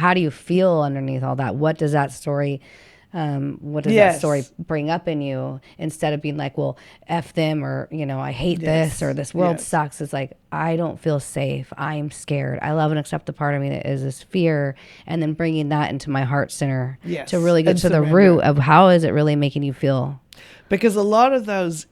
how do you feel underneath all that? What does that story that story bring up in you, instead of being like, well, F them, or, I hate this, or this world sucks. It's like, I don't feel safe. I'm scared. I love and accept the part of me that is this fear, and then bringing that into my heart center to really get to the root of how is it really making you feel. Because a lot of those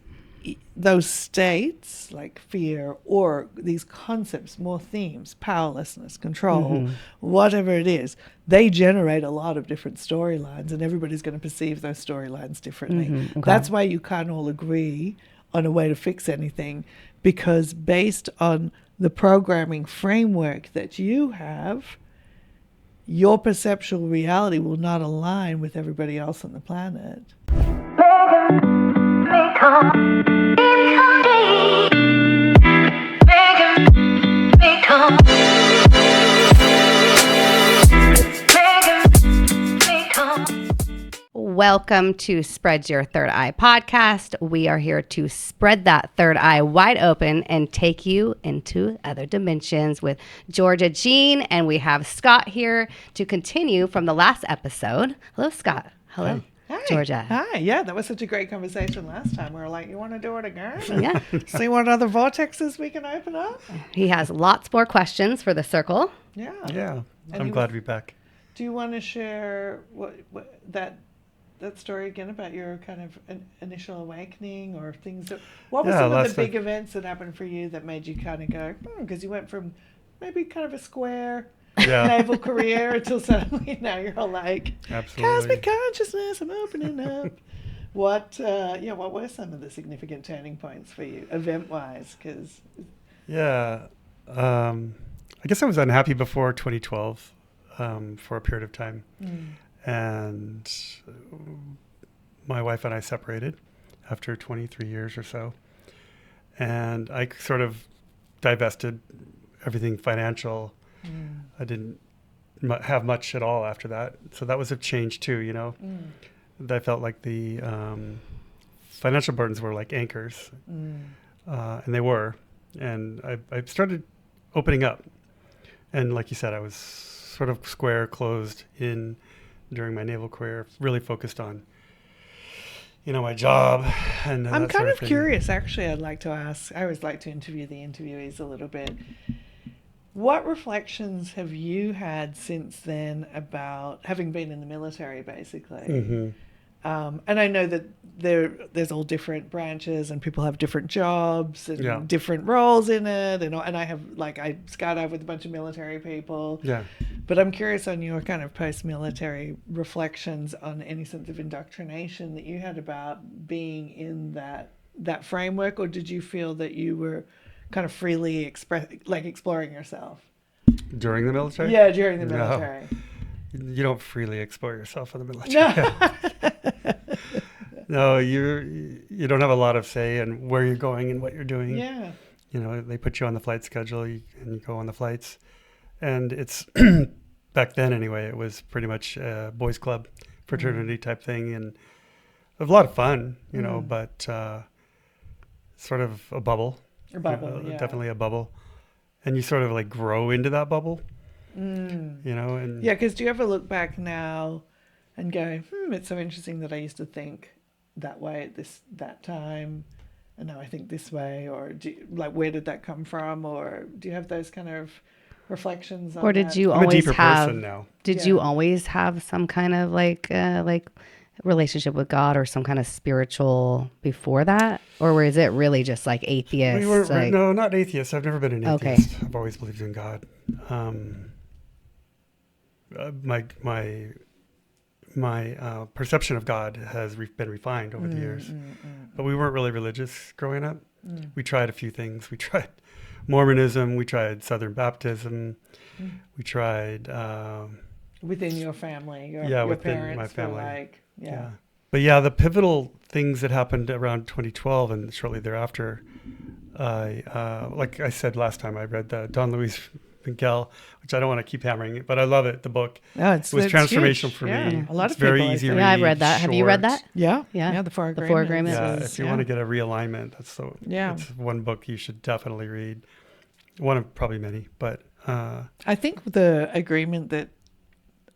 states, like fear, or these concepts, more themes, powerlessness, control, whatever it is, they generate a lot of different storylines, and everybody's going to perceive those storylines differently. Okay. That's why you can't all agree on a way to fix anything, because based on the programming framework that you have, your perceptual reality will not align with everybody else on the planet. Welcome to Spread Your Third Eye podcast. We are here to spread that third eye wide open and take you into other dimensions with Georgia Jean. And we have Scott here to continue from the last episode. Hello, Scott. Hello. Hi. Georgia. Hi. Yeah, that was such a great conversation last time. We were like, you want to do it again? Yeah. See what other vortexes we can open up? He has lots more questions for the circle. Yeah. Yeah. I'm glad to be back. Do you want to share what that story again about your kind of initial awakening, or things that, what were some of the big events that happened for you that made you kind of go, because you went from maybe kind of a square naval career until suddenly now you're all like, cosmic consciousness, I'm opening up. What were some of the significant turning points for you, event-wise? I guess I was unhappy before 2012 for a period of time. And my wife and I separated after 23 years or so. And I sort of divested everything financial. I didn't have much at all after that. So that was a change too, I felt like the financial burdens were like anchors. And they were. And I started opening up. And like you said, I was sort of square closed in during my naval career, really focused on, my job. And I'm kind of curious, actually. I'd like to ask, I always like to interview the interviewees a little bit. What reflections have you had since then about having been in the military, basically? And I know that there's all different branches, and people have different jobs and different roles in it. And I have, I skydive with a bunch of military people. Yeah. But I'm curious on your kind of post-military reflections on any sense of indoctrination that you had about being in that framework, or did you feel that you were kind of freely exploring yourself? During the military? Yeah, during the military. No. You don't freely explore yourself in the military. No, you don't have a lot of say in where you're going and what you're doing. Yeah. They put you on the flight schedule and you go on the flights. And it's, back then anyway, it was pretty much a boys club, fraternity type thing. And it was a lot of fun, but sort of a bubble. Definitely a bubble. And you sort of grow into that bubble. And because do you ever look back now and go, it's so interesting that I used to think that way at that time, and now I think this way, or where did that come from, or do you have those kind of reflections on or did that? You I'm always a deeper have person now. Did you always have some kind of relationship with God or some kind of spiritual before that, or was it really just atheist? No, not atheist. I've never been an atheist. Okay. I've always believed in God. My perception of God has been refined over the years, but we weren't really religious growing up. We tried a few things. We tried Mormonism. We tried Southern Baptism. We tried within your family. Your within parents my family. Yeah. But the pivotal things that happened around 2012 and shortly thereafter, like I said last time, I read the Don Luis Miguel, which I don't want to keep hammering it, but I love it. The book it was transformational for me. A lot of very people easy to read. Yeah, I've read that. Short. Have you read that? Yeah. The Four Agreements. Yeah, if you want to get a realignment, it's one book you should definitely read. One of probably many, but I think the agreement that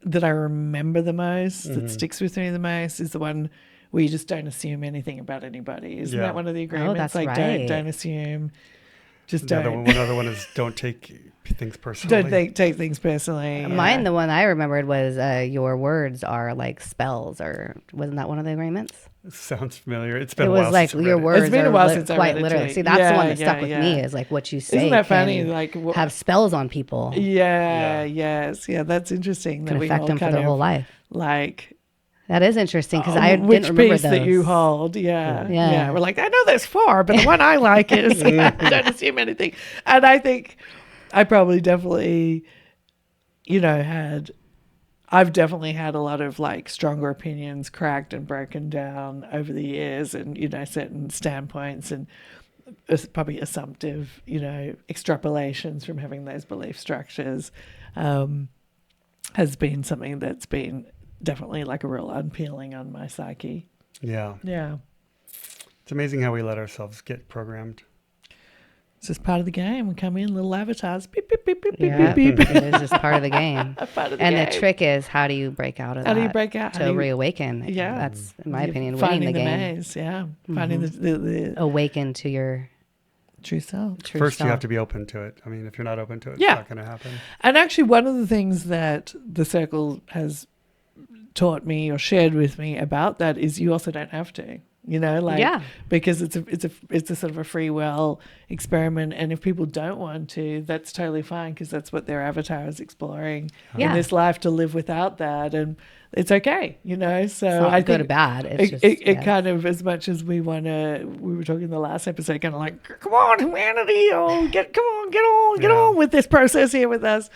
that I remember the most, that sticks with me the most, is the one where you just don't assume anything about anybody. Isn't that one of the agreements? Oh, that's like right. don't assume. Just The don't. one other one is don't take things personally. Don't take things personally. Mine, the one I remembered was your words are like spells, or wasn't that one of the agreements? Sounds familiar. It's been It a while was like since I your read it. words It's been a are while since I quite read it literally. too. See, that's the one that Yeah, stuck with me, is like what you say. Isn't that funny? Can Like have spells on people. Yeah. Yes. Yeah. That's interesting. Can that we affect all them for kind their of whole life. like. That is interesting because I Which didn't remember piece those. that you hold, yeah. Yeah. We're like, I know there's 4, but the one I like is don't assume anything. And I think I probably definitely, I've definitely had a lot of like stronger opinions cracked and broken down over the years, and certain standpoints and probably assumptive, extrapolations from having those belief structures has been something that's been definitely like a real unpeeling on my psyche. Yeah. It's amazing how we let ourselves get programmed. It's just part of the game. We come in, little avatars, beep, beep, beep, beep, Yeah, beep, beep. it is just part of the game. Part of the And game. the trick is, how do you break out of that? How do you break out? To reawaken? Yeah. That's, in my opinion, finding winning the game. maze, yeah. Finding the Awaken to your true self. true First, self. you have to be open to it. I mean, if you're not open to it, Yeah. it's not going to happen. And actually, one of the things that the circle has taught me or shared with me about that is you also don't have to. Because it's a sort of a free will experiment, and if people don't want to, that's totally fine, because that's what their avatar is exploring in this life, to live without that, and it's okay, So It's not I good think or bad. It's it kind of, as much as we want to, we were talking in the last episode, kind of like, come on, humanity, get on with this process here with us.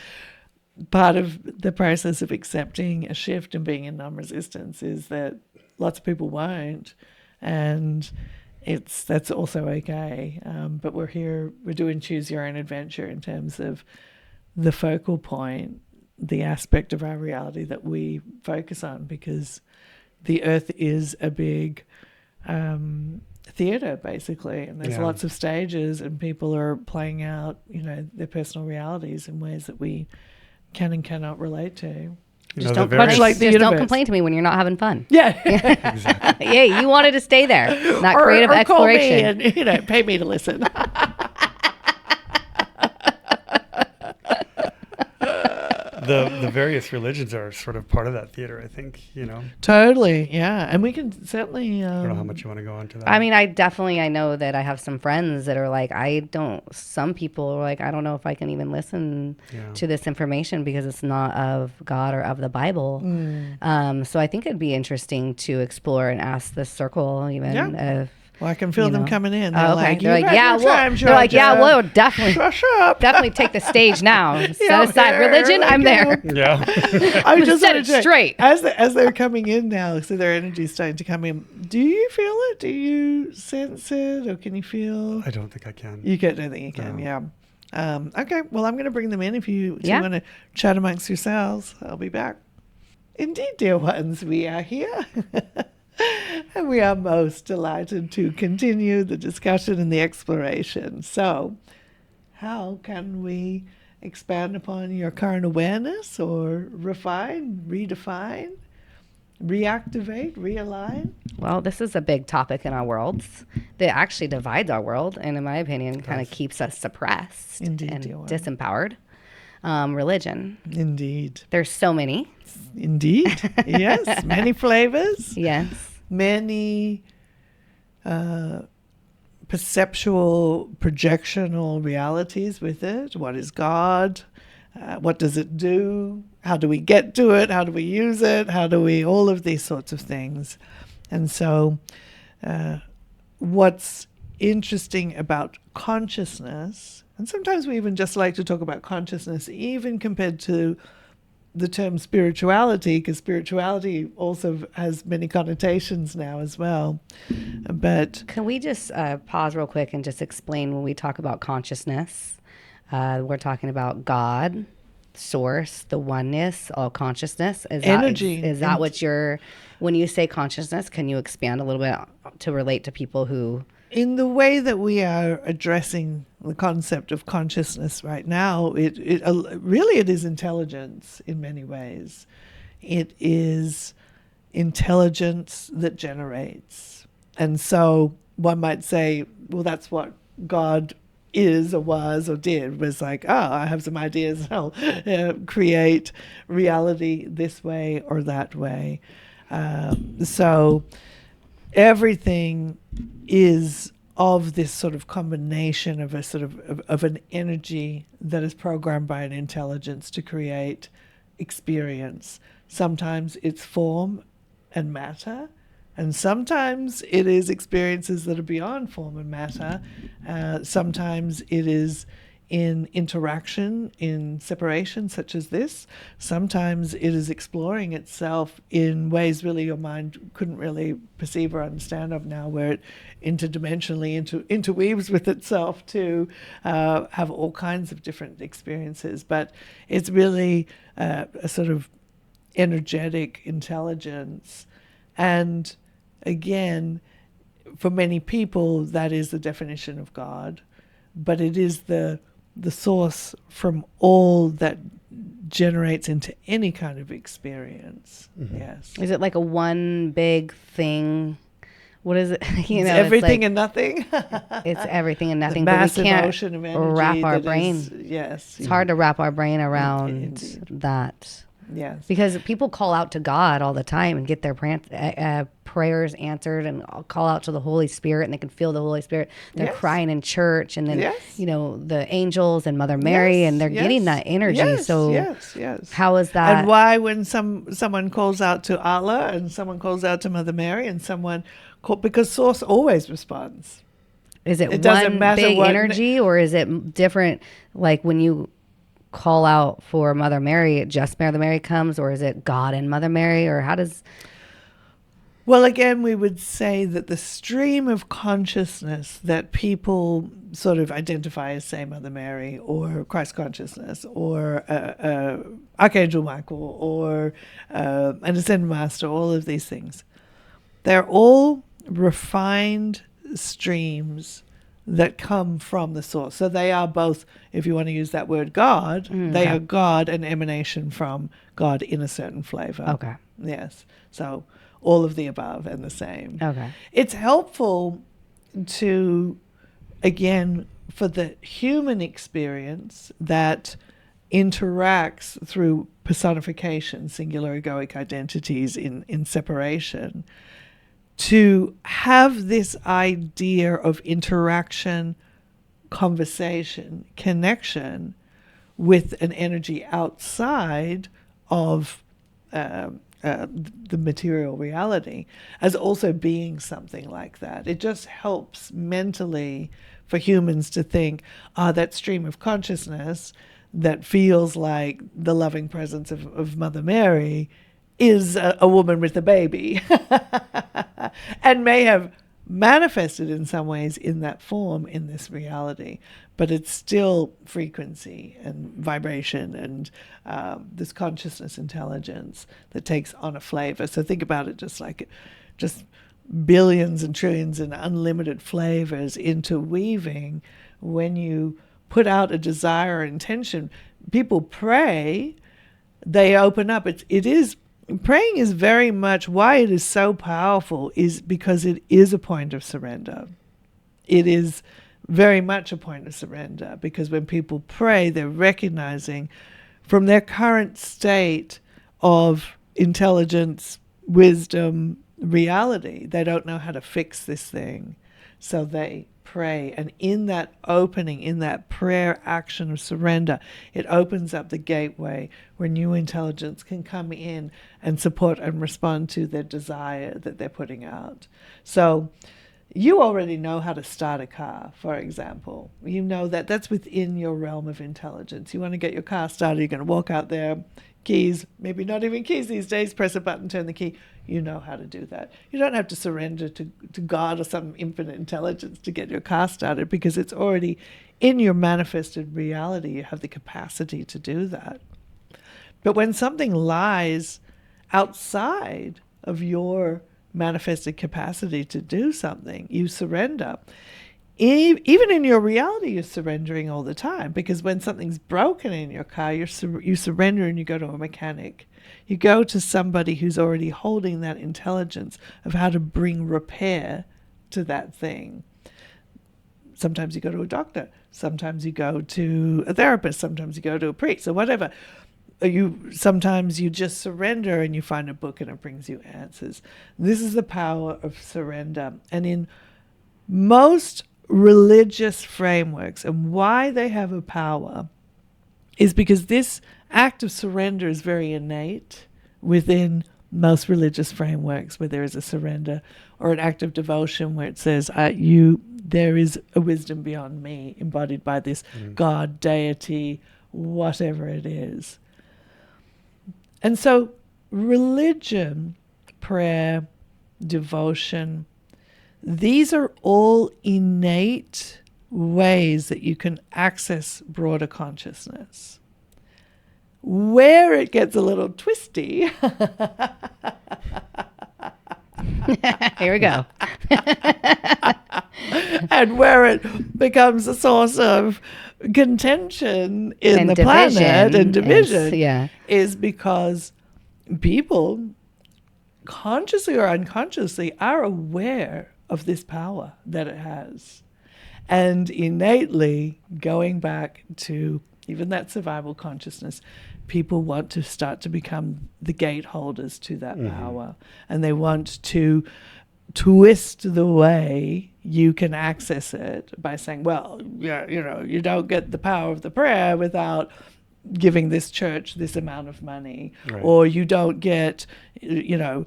Part of the process of accepting a shift and being in non-resistance is that lots of people won't. And that's also okay. But we're doing choose your own adventure in terms of the focal point, the aspect of our reality that we focus on, because the earth is a big theater, basically, and there's lots of stages, and people are playing out, their personal realities in ways that we can and cannot relate to. Just don't much like the just universe. don't complain to me when you're not having fun. Yeah. Exactly. Yeah, you wanted to stay there, not creative or exploration. call me and pay me to listen. The various religions are sort of part of that theater, I think, Totally, yeah. And we can certainly... I don't know how much you want to go into that. I mean, I know that I have some friends that are like, some people are like, I don't know if I can even listen to this information because it's not of God or of the Bible. So I think it'd be interesting to explore and ask the circle even if... Well, I can feel them coming in. They're They're okay. We'll definitely take the stage now. Set aside religion. I'm there. Yeah. I just set it straight. As they're coming in now, so their energy is starting to come in. Do you feel it? Do you sense it, or can you feel? I don't think I can. You don't think you can. No. Yeah. Okay. Well, I'm going to bring them in. If you want to chat amongst yourselves, I'll be back. Indeed, dear ones, we are here. And we are most delighted to continue the discussion and the exploration. So, how can we expand upon your current awareness, or refine, redefine, reactivate, realign? Well, this is a big topic in our worlds that actually divides our world, and in my opinion, kind of keeps us suppressed and disempowered. Religion. Indeed. There's so many. Indeed. Yes. Many flavors. Yes. Many perceptual, projectional realities with it. What is God? What does it do? How do we get to it? How do we use it? All of these sorts of things. And so what's interesting about consciousness, and sometimes we even just like to talk about consciousness, even compared to the term spirituality, because spirituality also has many connotations now as well. But can we just pause real quick and just explain when we talk about consciousness? We're talking about God, source, the oneness, all consciousness. Is energy. Is that what when you say consciousness, can you expand a little bit to relate to people who... In the way that we are addressing the concept of consciousness right now, it really is intelligence in many ways. It is intelligence that generates. And so one might say, well, that's what God is or was or did, was like, oh, I have some ideas and I'll create reality this way or that way. So everything is of this sort of combination of a sort of an energy that is programmed by an intelligence to create experience. Sometimes it's form and matter, and sometimes it is experiences that are beyond form and matter. Sometimes it is in interaction, in separation, such as this. Sometimes it is exploring itself in ways really your mind couldn't really perceive or understand of now, where it interdimensionally interweaves with itself to have all kinds of different experiences. But it's really a sort of energetic intelligence. And again, for many people, that is the definition of God, but it is the source from all that generates into any kind of experience. Mm-hmm. Yes. Is it like a one big thing? What is it? It's everything like, and nothing. It's everything and nothing. The massive but we can't ocean of energy wrap our brain. Yes. It's hard to wrap our brain around that. Yes. Because people call out to God all the time and get their prayers answered, and call out to the Holy Spirit, and they can feel the Holy Spirit. They're crying in church, and then, the angels and Mother Mary, and they're getting that energy. How is that? And why, when someone calls out to Allah and someone calls out to Mother Mary and someone because Source always responds. Is it one big energy, or is it different? Like when you call out for Mother Mary, just Mother Mary comes, or is it God and Mother Mary, or how does? Well, again, we would say that the stream of consciousness that people sort of identify as, say, Mother Mary or Christ consciousness or Archangel Michael or an Ascended Master, all of these things, they're all refined streams that come from the source. So they are both, if you want to use that word, God, they are God, an emanation from God in a certain flavor. Okay. Yes. So all of the above and the same. Okay. It's helpful to, again, for the human experience that interacts through personification, singular egoic identities in separation, to have this idea of interaction, conversation, connection with an energy outside of the material reality as also being something like that. It just helps mentally for humans to think, that stream of consciousness that feels like the loving presence of Mother Mary is a woman with a baby and may have manifested in some ways in that form in this reality, but it's still frequency and vibration and this consciousness intelligence that takes on a flavor. So think about it just billions and trillions and unlimited flavors interweaving. When you put out a desire or intention, people pray, they open up. Praying is very much why it is so powerful, is because it is a point of surrender. It is very much a point of surrender, because when people pray, they're recognizing from their current state of intelligence, wisdom, reality, they don't know how to fix this thing. So they pray. And in that opening, in that prayer action of surrender, it opens up the gateway where new intelligence can come in and support and respond to their desire that they're putting out. So you already know how to start a car, for example. You know that that's within your realm of intelligence. You want to get your car started, you're going to walk out there, keys, maybe not even keys these days, press a button, turn the key. You know how to do that. You don't have to surrender to God or some infinite intelligence to get your car started, because it's already in your manifested reality. You have the capacity to do that. But when something lies outside of your manifested capacity to do something, you surrender. even in your reality, you're surrendering all the time, because when something's broken in your car, you surrender and you go to a mechanic. You go to somebody who's already holding that intelligence of how to bring repair to that thing. Sometimes you go to a doctor. Sometimes you go to a therapist. Sometimes you go to a priest or whatever. Sometimes you just surrender and you find a book and it brings you answers. This is the power of surrender. And in most religious frameworks, and why they have a power is because this act of surrender is very innate within most religious frameworks, where there is a surrender or an act of devotion where it says, there is a wisdom beyond me, embodied by this God, deity, whatever it is. And so religion, prayer, devotion, these are all innate ways that you can access broader consciousness. Where it gets a little twisty here we go. and where it becomes a source of contention in the division, planet and division yeah. is because people, consciously or unconsciously, are aware of this power that it has. And innately, going back to even that survival consciousness, people want to start to become the gate holders to that power. And they want to twist the way you can access it by saying, well, yeah, you don't get the power of the prayer without giving this church this amount of money. Right. Or you don't get, you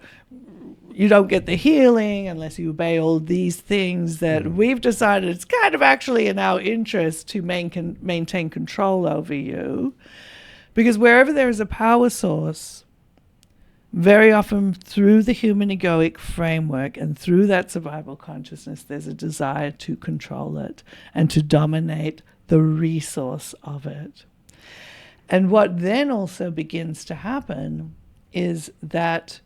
don't get the healing unless you obey all these things that we've decided it's kind of actually in our interest to maintain control over you. Because wherever there is a power source, very often through the human egoic framework and through that survival consciousness, there's a desire to control it and to dominate the resource of it. And what then also begins to happen is that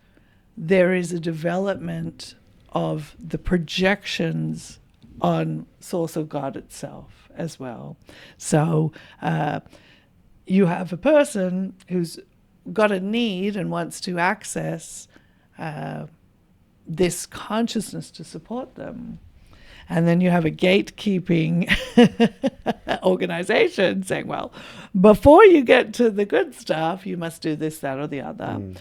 there is a development of the projections on source of God itself as well. So you have a person who's got a need and wants to access this consciousness to support them. And then you have a gatekeeping organization saying, well, before you get to the good stuff, you must do this, that, or the other.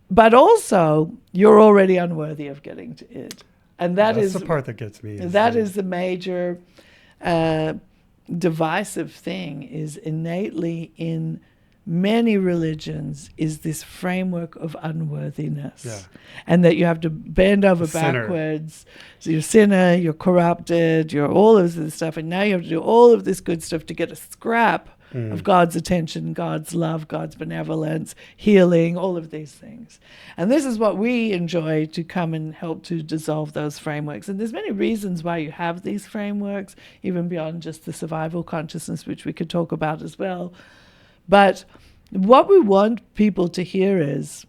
But also, you're already unworthy of getting to it. And that's the part that gets me. That is the major divisive thing, is innately in many religions is this framework of unworthiness. Yeah. And that you have to bend over backwards. So you're a sinner, you're corrupted, you're all of this stuff, and now you have to do all of this good stuff to get a scrap of God's attention, God's love, God's benevolence, healing, all of these things. And this is what we enjoy, to come and help to dissolve those frameworks. And there's many reasons why you have these frameworks, even beyond just the survival consciousness, which we could talk about as well. But what we want people to hear is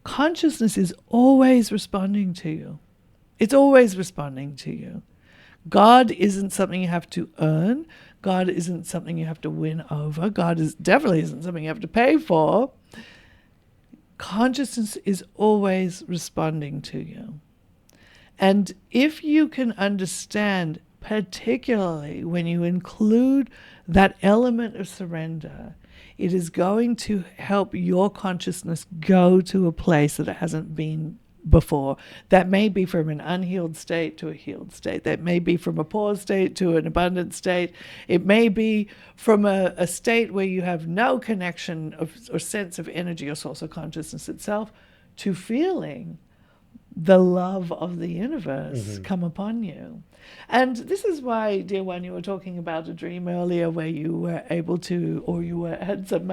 consciousness is always responding to you. It's always responding to you. God isn't something you have to earn. God isn't something you have to win over. God definitely isn't something you have to pay for. Consciousness is always responding to you. And if you can understand, particularly when you include that element of surrender, it is going to help your consciousness go to a place that it hasn't been before. That may be from an unhealed state to a healed state. That may be from a poor state to an abundant state. It may be from a state where you have no connection or sense of energy or source of consciousness itself, to feeling the love of the universe come upon you. And this is why, dear one, you were talking about a dream earlier where you were able to, or you had some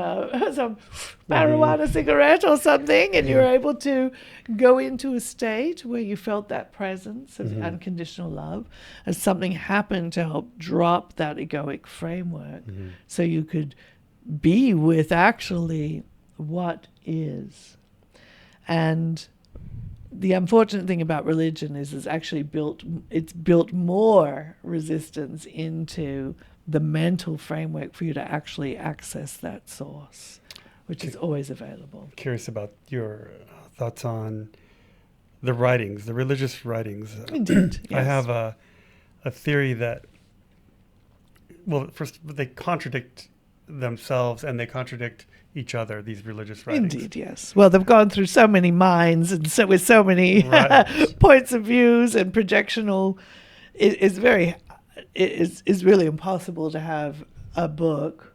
marijuana cigarette or something, and you were able to go into a state where you felt that presence of unconditional love, as something happened to help drop that egoic framework, so you could be with actually what is. And the unfortunate thing about religion is it's actually built more resistance into the mental framework for you to actually access that source, which is always available. Curious about your thoughts on the writings, the religious writings. Indeed, yes. I have a theory that, well, first, they contradict themselves and they contradict each other, these religious writings. Indeed, yes. Well, they've gone through so many minds and so with so many points of views and projectional. It's really impossible to have a book,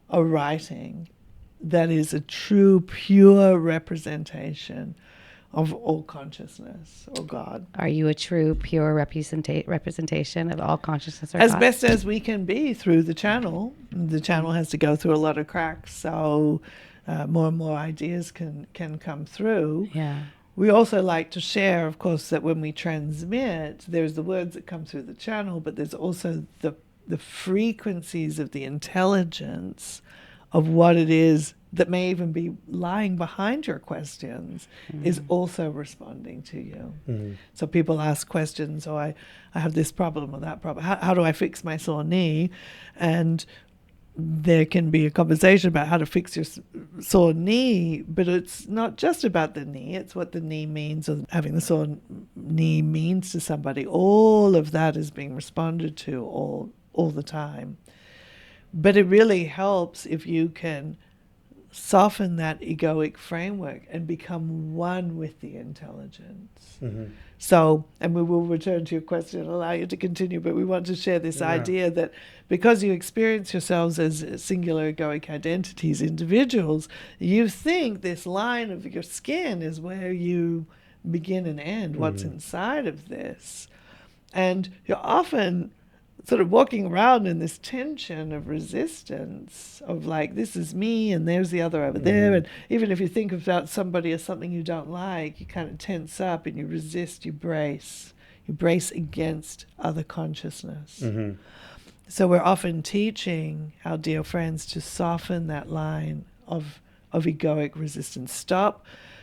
a writing that is a true, pure representation of all consciousness or God. Are you a true, pure representation of all consciousness or as God? Best as we can be through the channel. The channel has to go through a lot of cracks, so more and more ideas can come through. Yeah. We also like to share, of course, that when we transmit, there's the words that come through the channel, but there's also the frequencies of the intelligence of what it is that may even be lying behind your questions is also responding to you. So people ask questions, I have this problem or that problem. How do I fix my sore knee? And there can be a conversation about how to fix your sore knee, but it's not just about the knee. It's what the knee means, or having the sore knee means to somebody. All of that is being responded to all the time. But it really helps if you can soften that egoic framework and become one with the intelligence. So, and we will return to your question and allow you to continue, but we want to share this idea that because you experience yourselves as singular egoic identities, individuals, you think this line of your skin is where you begin and end, what's inside of this. And you're often sort of walking around in this tension of resistance of like, this is me and there's the other over there. And even if you think about somebody as something you don't like, you kind of tense up and you resist, you brace against other consciousness. So we're often teaching our dear friends to soften that line of egoic resistance.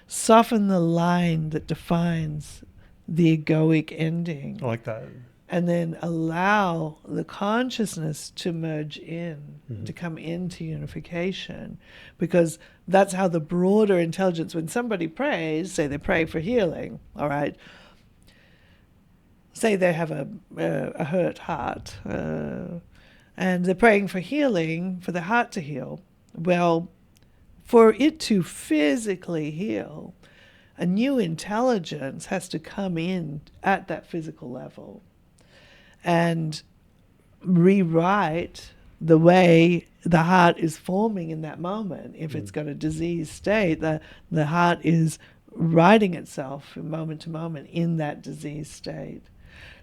Soften the line that defines the egoic ending. I like that. And then allow the consciousness to merge in, to come into unification, because that's how the broader intelligence, when somebody prays, say they pray for healing, all right, say they have a hurt heart, and they're praying for healing, for the heart to heal. Well, for it to physically heal, a new intelligence has to come in at that physical level and rewrite the way the heart is forming in that moment. If it's got a diseased state, the heart is writing itself from moment to moment in that diseased state.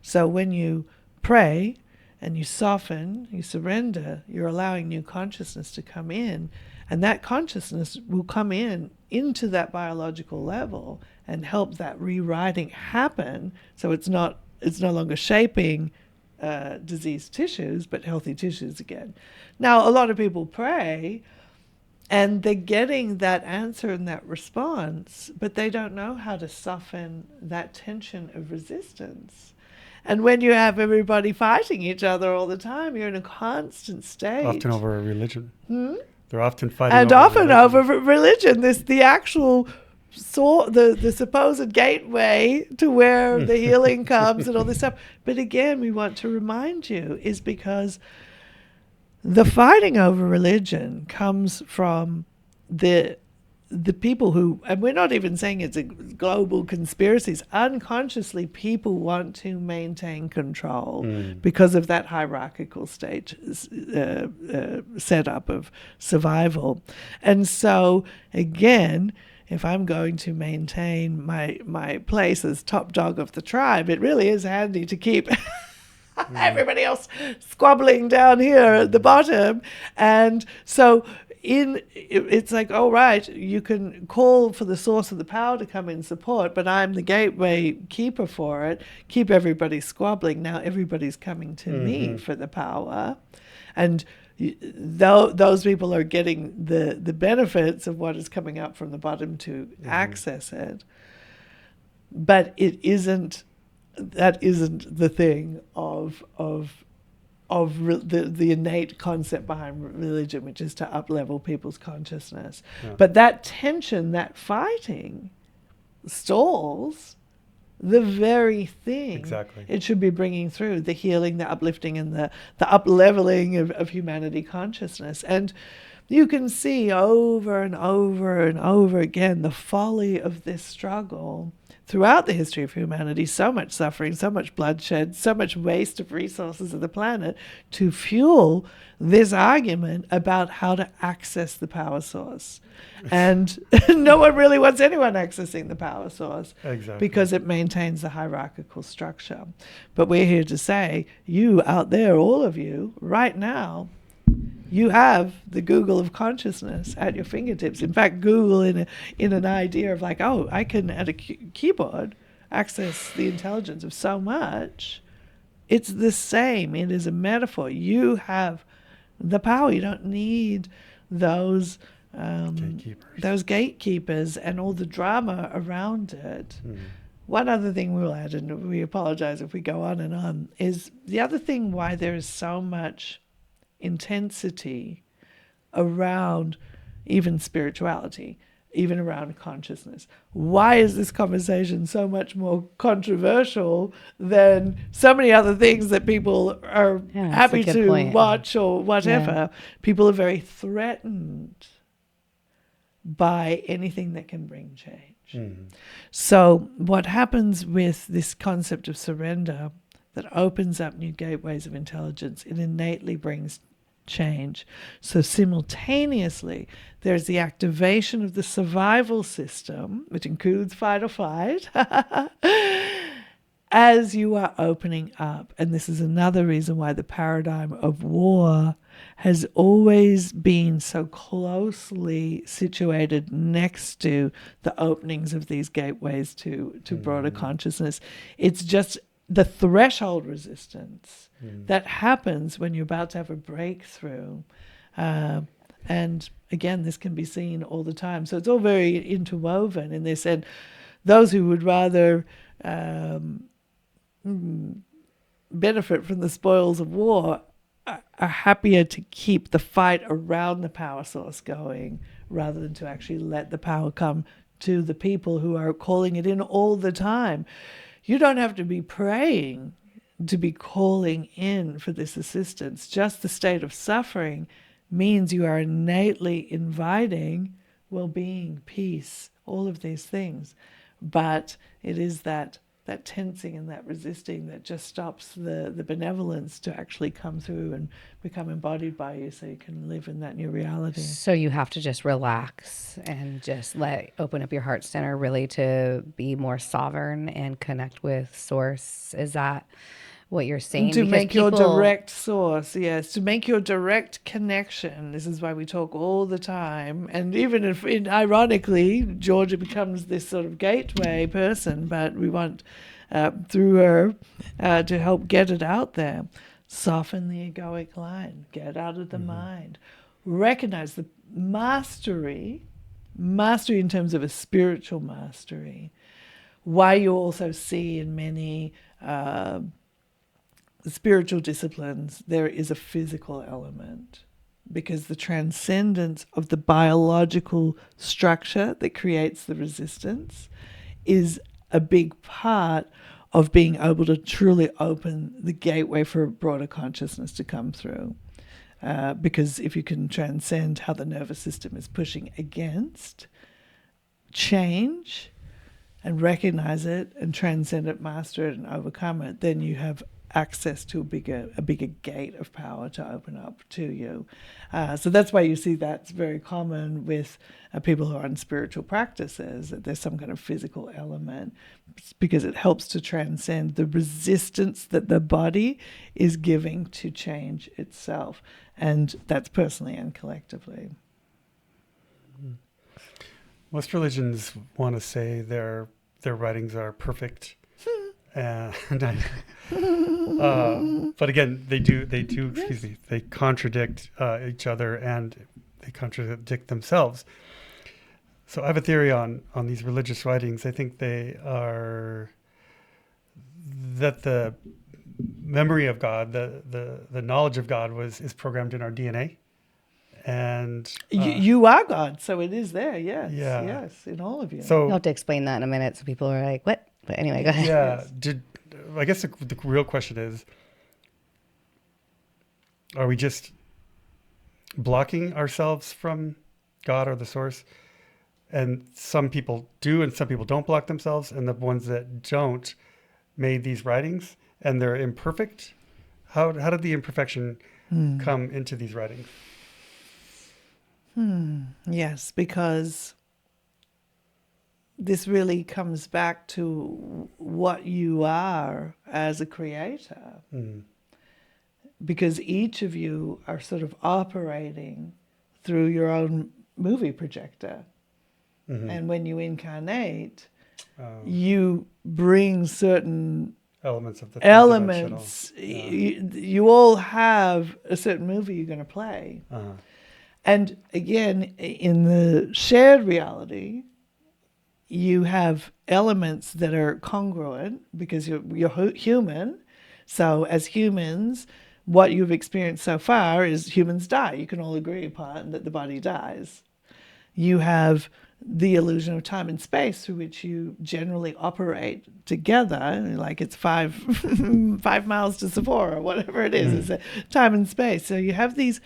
So when you pray and you soften, you surrender, you're allowing new consciousness to come in, and that consciousness will come into that biological level and help that rewriting happen, so it's no longer shaping diseased tissues, but healthy tissues again. Now, a lot of people pray, and they're getting that answer and that response, but they don't know how to soften that tension of resistance. And when you have everybody fighting each other all the time, you're in a constant state. Often over a religion. They're often fighting over religion. The actual the supposed gateway to where the healing comes and all this stuff. But again, we want to remind you is because the fighting over religion comes from the people who, and we're not even saying it's a global conspiracies, unconsciously people want to maintain control because of that hierarchical stage setup of survival. And so again, if I'm going to maintain my place as top dog of the tribe, it really is handy to keep everybody else squabbling down here at the bottom. And so it's like, all right, you can call for the source of the power to come in support, but I'm the gateway keeper for it. Keep everybody squabbling. Now everybody's coming to me for the power. And those people are getting the benefits of what is coming up from the bottom to access it. but that isn't the thing of the innate concept behind religion, which is to up-level people's consciousness. Yeah. But that tension, that fighting, stalls the very thing it should be bringing through, the healing, the uplifting, and the up-leveling of humanity consciousness. And you can see over and over and over again the folly of this struggle throughout the history of humanity. So much suffering, so much bloodshed, so much waste of resources of the planet to fuel this argument about how to access the power source. And no one really wants anyone accessing the power source because it maintains the hierarchical structure. But we're here to say, you out there, all of you, right now, you have the Google of consciousness at your fingertips. In fact, Google in an idea of like, oh, I can at a keyboard access the intelligence of so much. It's the same. It is a metaphor. You have the power. You don't need those gatekeepers and all the drama around it. One other thing we'll add, and we apologize if we go on and on, is the other thing why there is so much intensity around even spirituality, even around consciousness. Why is this conversation so much more controversial than so many other things that people are happy to watch or whatever? Yeah. People are very threatened by anything that can bring change. So what happens with this concept of surrender that opens up new gateways of intelligence, it innately brings change. So simultaneously, there's the activation of the survival system, which includes fight or flight, as you are opening up. And this is another reason why the paradigm of war has always been so closely situated next to the openings of these gateways to broader consciousness. It's just the threshold resistance that happens when you're about to have a breakthrough. And again, this can be seen all the time. So it's all very interwoven. And they said those who would rather benefit from the spoils of war are happier to keep the fight around the power source going rather than to actually let the power come to the people who are calling it in all the time. You don't have to be praying to be calling in for this assistance. Just the state of suffering means you are innately inviting well-being, peace, all of these things. But it is that tensing and that resisting that just stops the benevolence to actually come through and become embodied by you so you can live in that new reality. So you have to just relax and just open up your heart center really to be more sovereign and connect with source. Is that what you're saying? To make your direct source, yes, to make your direct connection. This is why we talk all the time. And even if, ironically, Georgia becomes this sort of gateway person, but we want, through her, to help get it out there. Soften the egoic line. Get out of the mind. Recognize the mastery in terms of a spiritual mastery. Why you also see in many spiritual disciplines, there is a physical element, because the transcendence of the biological structure that creates the resistance is a big part of being able to truly open the gateway for a broader consciousness to come through. Because if you can transcend how the nervous system is pushing against change and recognize it and transcend it, master it and overcome it, then you have access to a bigger gate of power to open up to you. So that's why you see that's very common with people who are on spiritual practices, that there's some kind of physical element, because it helps to transcend the resistance that the body is giving to change itself. And that's personally and collectively. Most religions want to say their writings are perfect. But again, they contradict each other, and they contradict themselves. So I have a theory on these religious writings. I think they are that the memory of God, the knowledge of God is programmed in our DNA. And you are God, so it is there. Yes, yeah. Yes, in all of you. So you'll have to explain that in a minute, so people are like, "What?" But anyway, go ahead. Yeah. I guess the real question is, are we just blocking ourselves from God or the source? And some people do, and some people don't block themselves. And the ones that don't made these writings, and they're imperfect. How did the imperfection come into these writings? Yes, because this really comes back to what you are as a creator. Because each of you are sort of operating through your own movie projector. And when you incarnate, you bring certain elements of the elements. You all have a certain movie you're going to play. And again, in the shared reality, you have elements that are congruent because you're human. So as humans, what you've experienced so far is humans die. You can all agree upon that the body dies. You have the illusion of time and space through which you generally operate together, like it's 5 miles to Sephora, or whatever it is. It's time and space. So you have these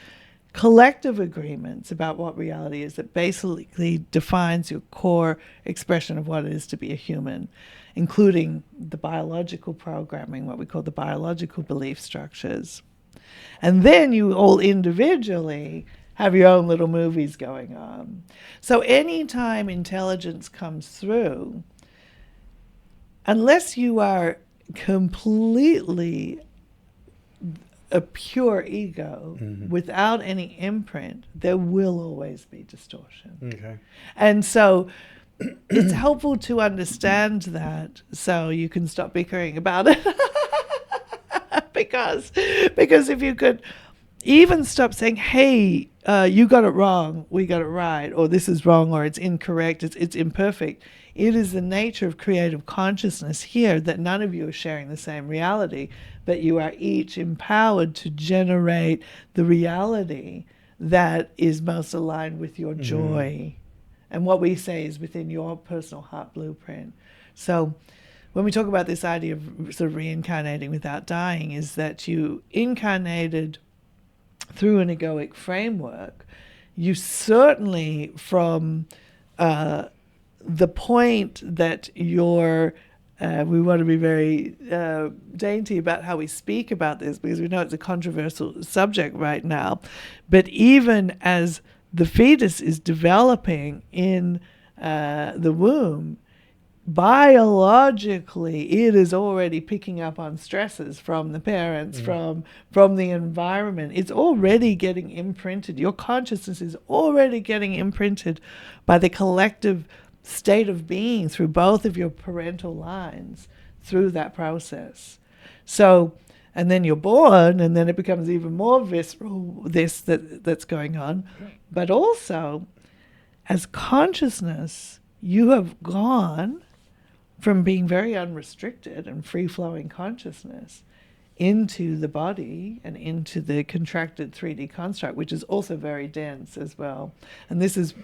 collective agreements about what reality is that basically defines your core expression of what it is to be a human, including the biological programming, what we call the biological belief structures. And then you all individually have your own little movies going on. So anytime intelligence comes through, unless you are completely a pure ego without any imprint, there will always be distortion. Okay. And so it's helpful to understand that so you can stop bickering about it. because if you could even stop saying, hey, you got it wrong, we got it right, or this is wrong, or it's incorrect, it's imperfect. It is the nature of creative consciousness here that none of you are sharing the same reality, but you are each empowered to generate the reality that is most aligned with your joy. And what we say is within your personal heart blueprint. So when we talk about this idea of sort of reincarnating without dying, is that you incarnated through an egoic framework. You certainly, from the point that you're, we want to be very dainty about how we speak about this because we know it's a controversial subject right now, but even as the fetus is developing in the womb, biologically it is already picking up on stresses from the parents, from the environment. It's already getting imprinted. Your consciousness is already getting imprinted by the collective state of being through both of your parental lines through that process. So, and then you're born, and then it becomes even more visceral, that's going on. But also, as consciousness, you have gone from being very unrestricted and free-flowing consciousness into the body and into the contracted 3D construct, which is also very dense as well. And this is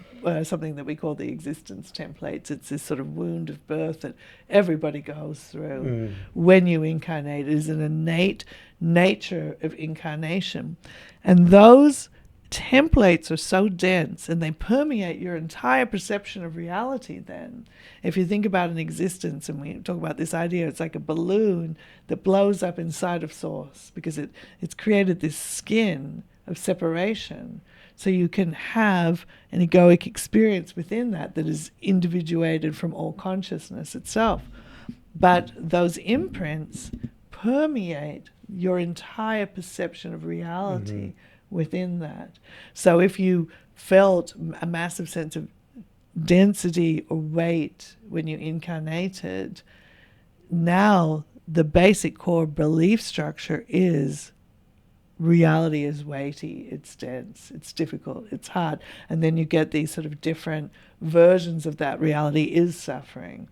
something that we call the existence templates. It's this sort of wound of birth that everybody goes through when you incarnate. It is an innate nature of incarnation. And those templates are so dense and they permeate your entire perception of reality then. If you think about an existence, and we talk about this idea, it's like a balloon that blows up inside of Source because it's created this skin of separation. So you can have an egoic experience within that is individuated from all consciousness itself. But those imprints permeate your entire perception of reality within that. So if you felt a massive sense of density or weight when you incarnated, now the basic core belief structure is reality is weighty, it's dense, it's difficult, it's hard. And then you get these sort of different versions of that. Reality is suffering.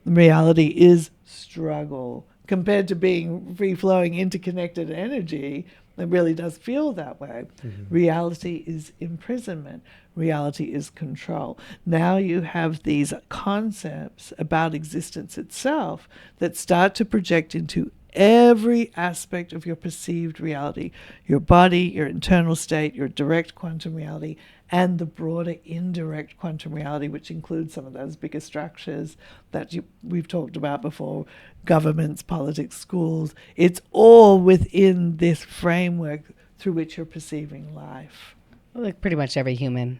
Reality is struggle. Compared to being free-flowing, interconnected energy, it really does feel that way. Reality is imprisonment. Reality is control. Now you have these concepts about existence itself that start to project into every aspect of your perceived reality, your body, your internal state, your direct quantum reality, and the broader indirect quantum reality, which includes some of those bigger structures that we've talked about before, governments, politics, schools. It's all within this framework through which you're perceiving life. Well, like pretty much every human.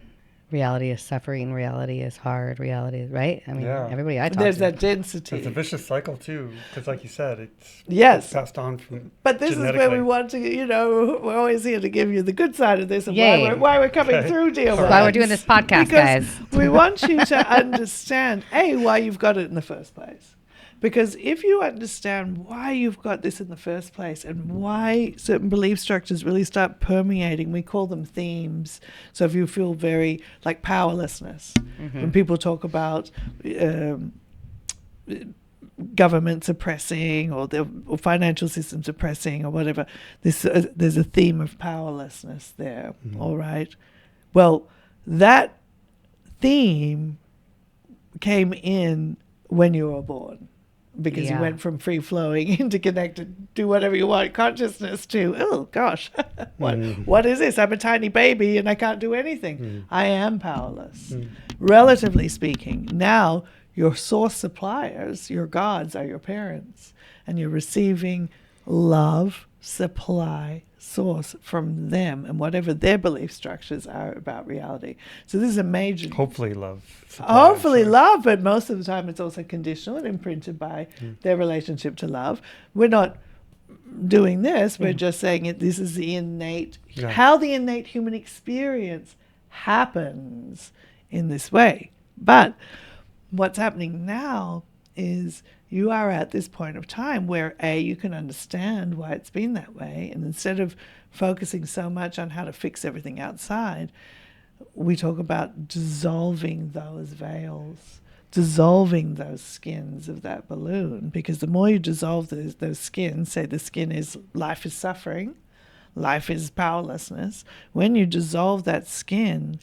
Reality is suffering. Reality is hard. Reality is, right? I mean, everybody I talk There's to. that density. It's a vicious cycle too, because like you said, it's passed on from. But this is where we want to, we're always here to give you the good side of this and why we're coming through, dear ones. Why we're doing this podcast, because guys. We want you to understand, why you've got it in the first place. Because if you understand why you've got this in the first place and why certain belief structures really start permeating, we call them themes. So if you feel very like powerlessness, when people talk about governments oppressing or financial systems oppressing or whatever, there's a theme of powerlessness there, all right? Well, that theme came in when you were born. Because you went from free-flowing, interconnected, do whatever you want consciousness to, oh, gosh, what is this? I'm a tiny baby and I can't do anything. I am powerless. Relatively speaking, now your source suppliers, your gods, are your parents. And you're receiving love, supply, source from them and whatever their belief structures are about reality. So this is a major... Hopefully love, but most of the time it's also conditional and imprinted by their relationship to love. We're not doing this. We're just saying this is the innate... how the innate human experience happens in this way. But what's happening now is you are at this point of time where you can understand why it's been that way, and instead of focusing so much on how to fix everything outside, we talk about dissolving those veils, dissolving those skins of that balloon, because the more you dissolve those skins, say the skin is life is suffering, life is powerlessness, when you dissolve that skin,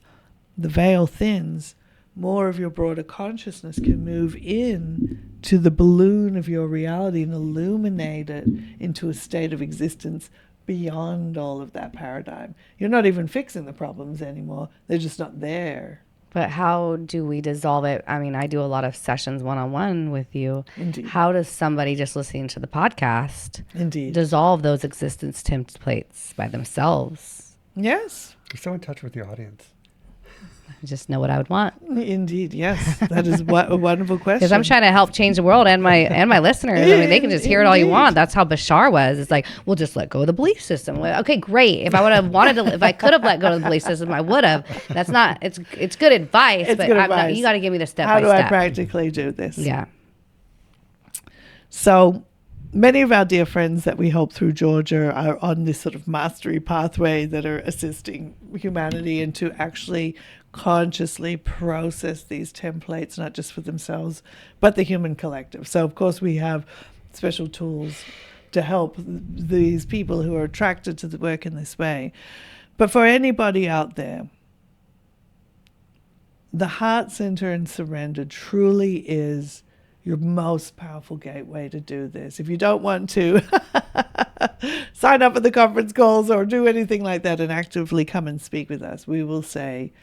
the veil thins, more of your broader consciousness can move in to the balloon of your reality and illuminate it into a state of existence beyond all of that paradigm. You're not even fixing the problems anymore. They're just not there. But how do we dissolve it? I mean, I do a lot of sessions one-on-one with you. Indeed. How does somebody just listening to the podcast Indeed. dissolve those existence templates by themselves? Yes. You're so in touch with the audience. I just know what I would want. Indeed, yes. That is a wonderful question. Because I'm trying to help change the world and my listeners. I mean, they can just hear it all you want. That's how Bashar was. It's like, we'll just let go of the belief system. Well, okay, great. If I would have wanted to, if I could have let go of the belief system, I would have. That's not. It's good advice, it's but good advice. You got to give me the step How by step. How do I practically do this? Yeah. So many of our dear friends that we help through Georgia are on this sort of mastery pathway that are assisting humanity into actually consciously process these templates, not just for themselves, but the human collective. So, of course, we have special tools to help these people who are attracted to the work in this way. But for anybody out there, the heart center and surrender truly is your most powerful gateway to do this. If you don't want to sign up for the conference calls or do anything like that and actively come and speak with us, we will say,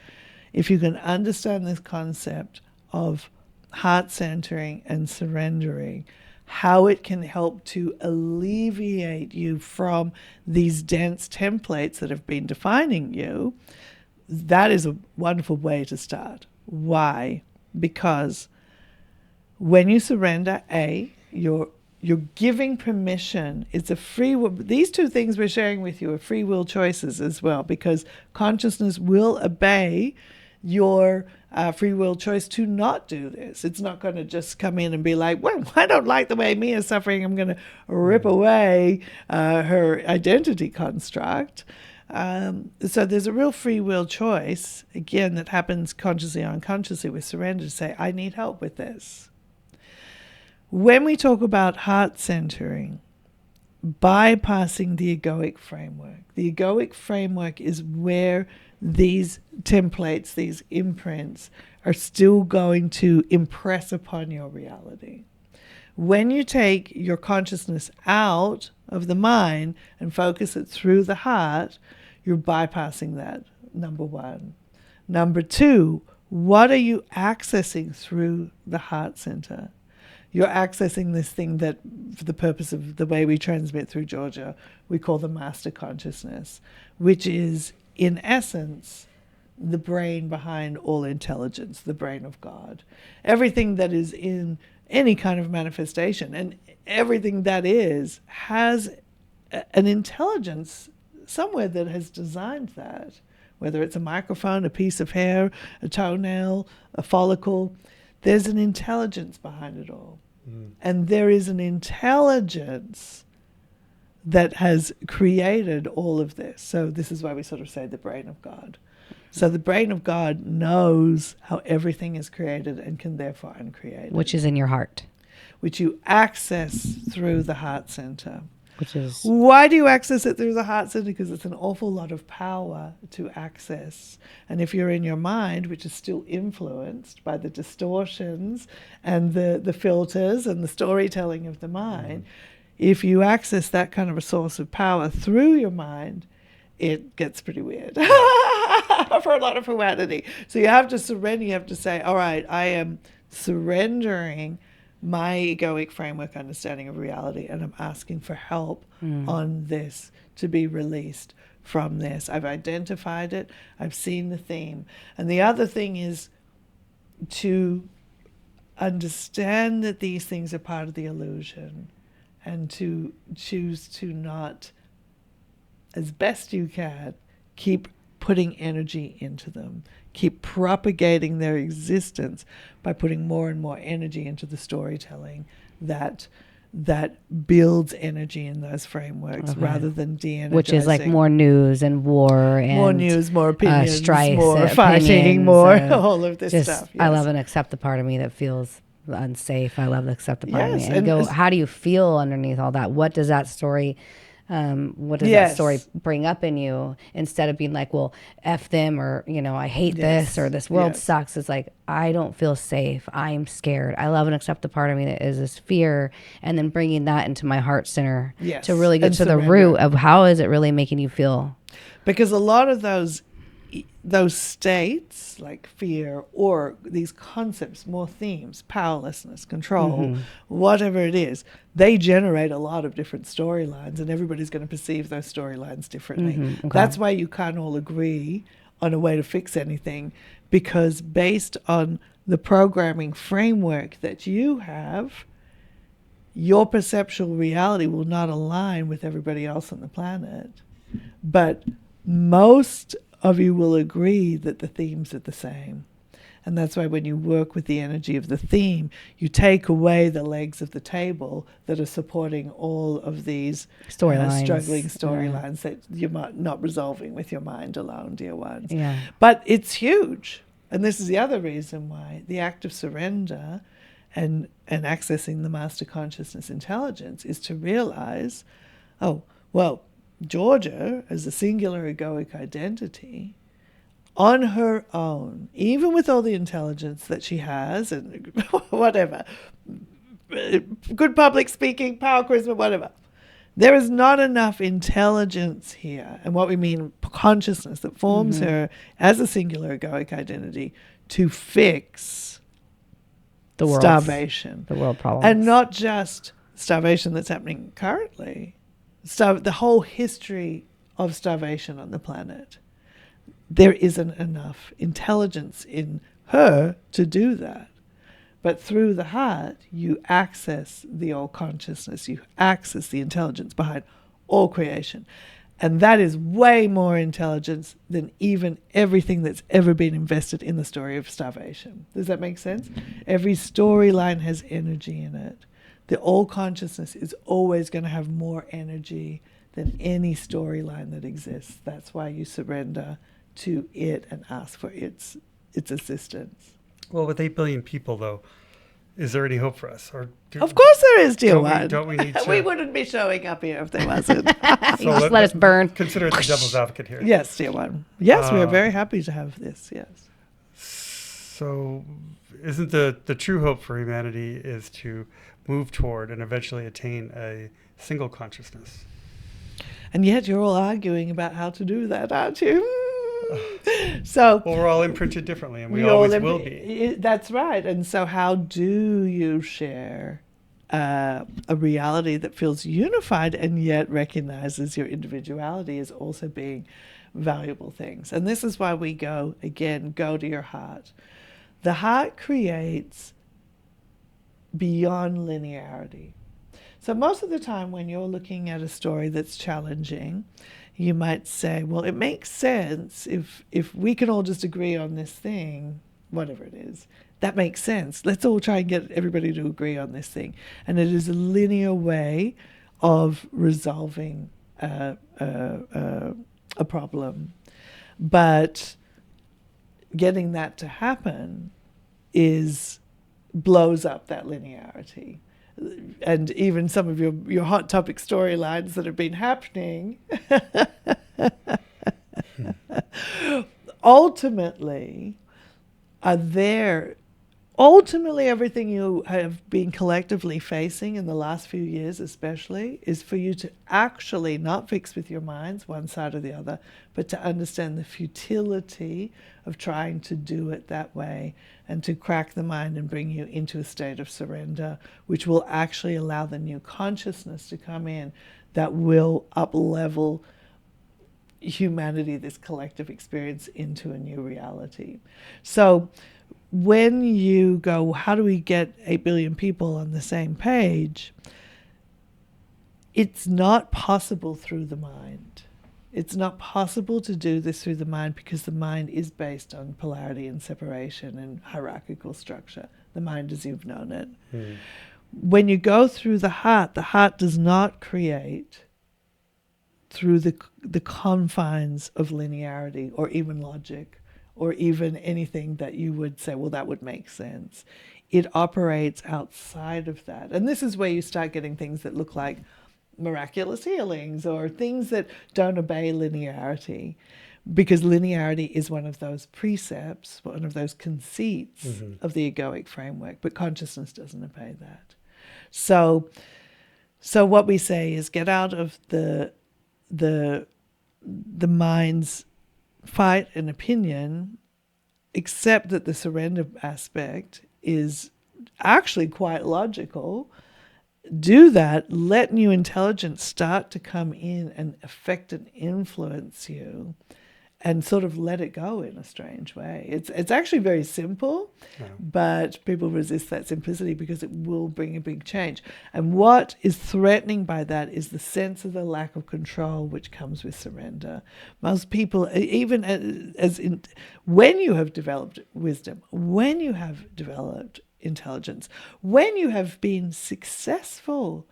if you can understand this concept of heart centering and surrendering, how it can help to alleviate you from these dense templates that have been defining you, that is a wonderful way to start. Why? Because when you surrender, you're giving permission. It's a free will. These two things we're sharing with you are free will choices as well, because consciousness will obey your free will choice to not do this. It's not going to just come in and be like, well, I don't like the way Mia's suffering. I'm going to rip away her identity construct. So there's a real free will choice, again, that happens consciously or unconsciously with surrender to say, I need help with this. When we talk about heart centering, bypassing the egoic framework. The egoic framework is where these templates, these imprints, are still going to impress upon your reality. When you take your consciousness out of the mind and focus it through the heart, you're bypassing that, number one. Number two, what are you accessing through the heart center? You're accessing this thing that, for the purpose of the way we transmit through Georgia, we call the master consciousness, which is, in essence, the brain behind all intelligence, the brain of God. Everything that is in any kind of manifestation and everything that is has an intelligence somewhere that has designed that, whether it's a microphone, a piece of hair, a toenail, a follicle. There's an intelligence behind it all. And there is an intelligence that has created all of this. So this is why we sort of say the brain of God. So the brain of God knows how everything is created and can therefore uncreate it. Which is in your heart. Which you access through the heart center. Which is... Why do you access it through the heart center? Because it's an awful lot of power to access. And if you're in your mind, which is still influenced by the distortions and the filters and the storytelling of the mind, if you access that kind of a source of power through your mind, it gets pretty weird for a lot of humanity. So you have to surrender. You have to say, all right, I am surrendering my egoic framework understanding of reality, and I'm asking for help on this to be released from this. I've identified it. I've seen the theme. And the other thing is to understand that these things are part of the illusion and to choose to not, as best you can, keep putting energy into them. Keep propagating their existence by putting more and more energy into the storytelling that builds energy in those frameworks rather than de-energizing. Which is like more news and war and more news, more opinions, strife, more fighting, more all of this stuff. Yes. I love and accept the part of me that feels unsafe. I love to accept the part of me Yes, and go, how do you feel underneath all that? What does that story that story bring up in you, instead of being like, well, F them, or, I hate this, or this world sucks. It's like, I don't feel safe. I'm scared. I love and accept the part of me that is this fear, and then bringing that into my heart center to really get to the root of how is it really making you feel. Because a lot of those states, like fear, or these concepts, more themes, powerlessness, control, whatever it is, they generate a lot of different storylines, and everybody's going to perceive those storylines differently. That's why you can't all agree on a way to fix anything, because based on the programming framework that you have, your perceptual reality will not align with everybody else on the planet. But most of you will agree that the themes are the same. And that's why when you work with the energy of the theme, you take away the legs of the table that are supporting all of these struggling storylines that you're not resolving with your mind alone, dear ones. Yeah. But it's huge. And this is the other reason why the act of surrender and accessing the master consciousness intelligence is to realize, oh, well, Georgia, as a singular egoic identity, on her own, even with all the intelligence that she has and whatever, good public speaking, power, charisma, whatever, there is not enough intelligence here, and what we mean consciousness, that forms her as a singular egoic identity to fix the starvation. The world problem. And not just starvation that's happening currently, the whole history of starvation on the planet. There isn't enough intelligence in her to do that. But through the heart, you access the all consciousness, you access the intelligence behind all creation. And that is way more intelligence than even everything that's ever been invested in the story of starvation. Does that make sense? Every storyline has energy in it. The all consciousness is always going to have more energy than any storyline that exists. That's why you surrender to it and ask for its assistance. Well, with 8 billion people, though, is there any hope for us? Of course there is, dear one. Don't we need to... We wouldn't be showing up here if there wasn't. So let us burn. Consider it the devil's advocate here. Yes, dear one. Yes, we are very happy to have this, yes. So isn't the true hope for humanity is to move toward and eventually attain a single consciousness? And yet you're all arguing about how to do that, aren't you? So, well, we're all imprinted differently, and we always will be. That's right. And so how do you share a reality that feels unified and yet recognizes your individuality as also being valuable things? And this is why we go to your heart. The heart creates beyond linearity. So most of the time when you're looking at a story that's challenging, you might say, well, it makes sense if we can all just agree on this thing, whatever it is. That makes sense. Let's all try and get everybody to agree on this thing. And it is a linear way of resolving a problem. But getting that to happen blows up that linearity. And even some of your hot topic storylines that have been happening ultimately are there. Ultimately, everything you have been collectively facing in the last few years especially is for you to actually not fix with your minds one side or the other, but to understand the futility of trying to do it that way and to crack the mind and bring you into a state of surrender, which will actually allow the new consciousness to come in that will up-level humanity, this collective experience, into a new reality. So when you go, how do we get 8 billion people on the same page? It's not possible through the mind. It's not possible to do this through the mind because the mind is based on polarity and separation and hierarchical structure. The mind as you've known it. Mm. When you go through the heart does not create through the confines of linearity or even logic or even anything that you would say, well, that would make sense. It operates outside of that. And this is where you start getting things that look like miraculous healings or things that don't obey linearity, because linearity is one of those precepts, one of those conceits of the egoic framework, but consciousness doesn't obey that. So what we say is get out of the mind's fight and opinion, accept that the surrender aspect is actually quite logical. Do that, let new intelligence start to come in and affect and influence you, and sort of let it go in a strange way. It's actually very simple, but people resist that simplicity because it will bring a big change. And what is threatening by that is the sense of the lack of control which comes with surrender. Most people, even when you have developed wisdom, when you have developed intelligence, when you have been successful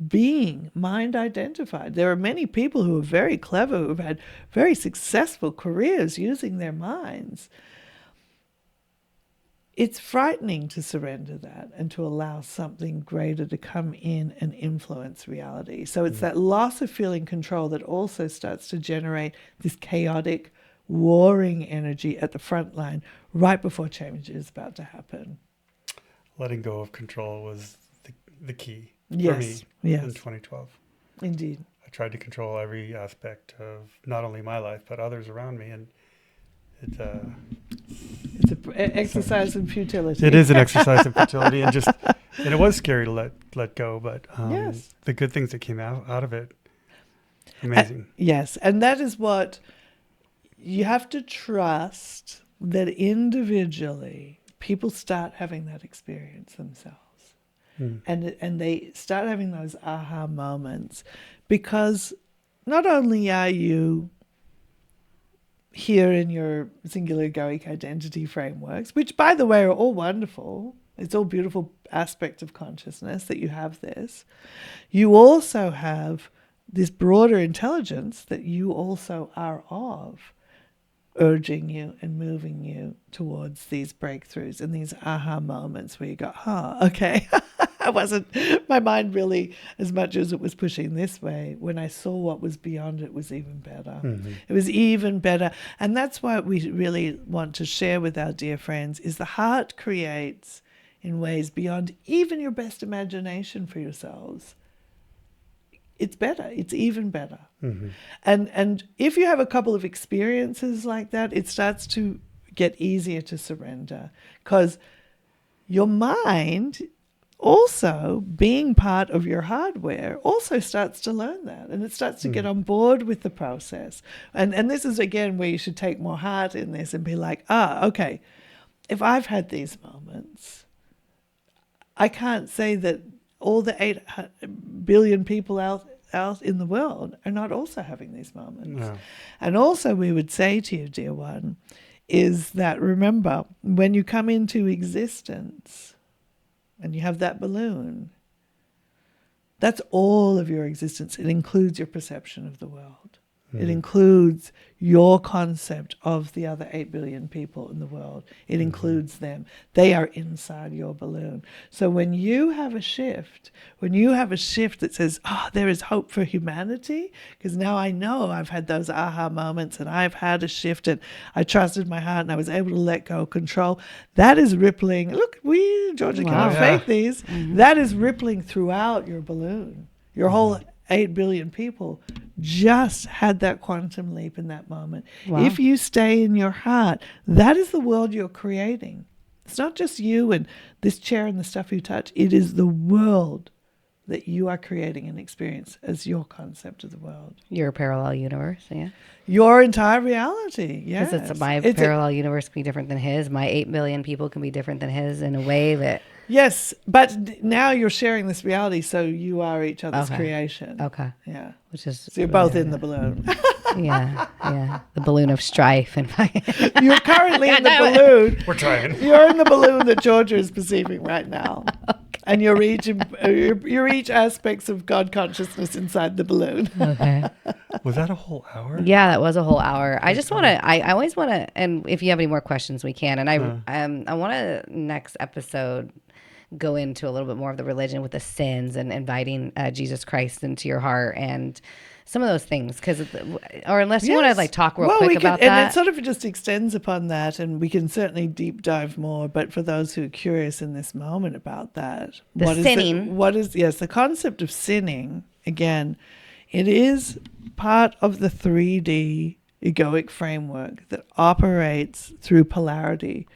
being mind identified. There are many people who are very clever, who've had very successful careers using their minds. It's frightening to surrender that and to allow something greater to come in and influence reality. So it's that loss of feeling control that also starts to generate this chaotic, warring energy at the front line right before change is about to happen. Letting go of control was the key. Yes, for me in 2012. Indeed. I tried to control every aspect of not only my life, but others around me. And it's an exercise in futility. It is an exercise in futility. And it was scary to let go, but yes. The good things that came out of it, amazing. Yes, and that is what you have to trust, that individually people start having that experience themselves. And they start having those aha moments, because not only are you here in your singular egoic identity frameworks, which, by the way, are all wonderful. It's all beautiful aspects of consciousness that you have this. You also have this broader intelligence that you also are of, urging you and moving you towards these breakthroughs and these aha moments where you go, okay. I wasn't, my mind really, as much as it was pushing this way, when I saw what was beyond it was even better. Mm-hmm. It was even better. And that's what we really want to share with our dear friends, is the heart creates in ways beyond even your best imagination for yourselves. It's better. It's even better. Mm-hmm. And if you have a couple of experiences like that, it starts to get easier to surrender, because your mind, also being part of your hardware, also starts to learn that, and it starts to get on board with the process. And this is, again, where you should take more heart in this and be like, okay, if I've had these moments, I can't say that all the 8 billion people out in the world are not also having these moments. No. And also we would say to you, dear one, is that, remember, when you come into existence and you have that balloon, that's all of your existence. It includes your perception of the world. It includes your concept of the other 8 billion people in the world. It includes them. They are inside your balloon. So when you have a shift that says, there is hope for humanity, because now I know I've had those aha moments and I've had a shift and I trusted my heart and I was able to let go of control. That is rippling. Look, Georgia can't fake these. Mm-hmm. That is rippling throughout your balloon. Your whole 8 billion people just had that quantum leap in that moment. Wow. If you stay in your heart, that is the world you're creating. It's not just you and this chair and the stuff you touch. It is the world that you are creating and experience as your concept of the world. Your parallel universe, yeah. Your entire reality, yes. Because my parallel universe can be different than his. My 8 billion people can be different than his in a way that... Yes, but now you're sharing this reality, so you are each other's creation. Okay. Yeah. Which is... So you're both in the balloon. Yeah. The balloon of strife. And you're currently in the balloon. We're trying. You're in the balloon that Georgia is perceiving right now. Okay. And you're each aspects of God consciousness inside the balloon. Okay. Was that a whole hour? Yeah, that was a whole hour. I just want to, I always want to, and if you have any more questions, we can. And I want to, next episode, go into a little bit more of the religion with the sins and inviting Jesus Christ into your heart and some of those things, or unless you want to talk real quick about that. And it sort of just extends upon that, and we can certainly deep dive more. But for those who are curious in this moment about that, the concept of sinning, again, it is part of the 3D egoic framework that operates through polarity.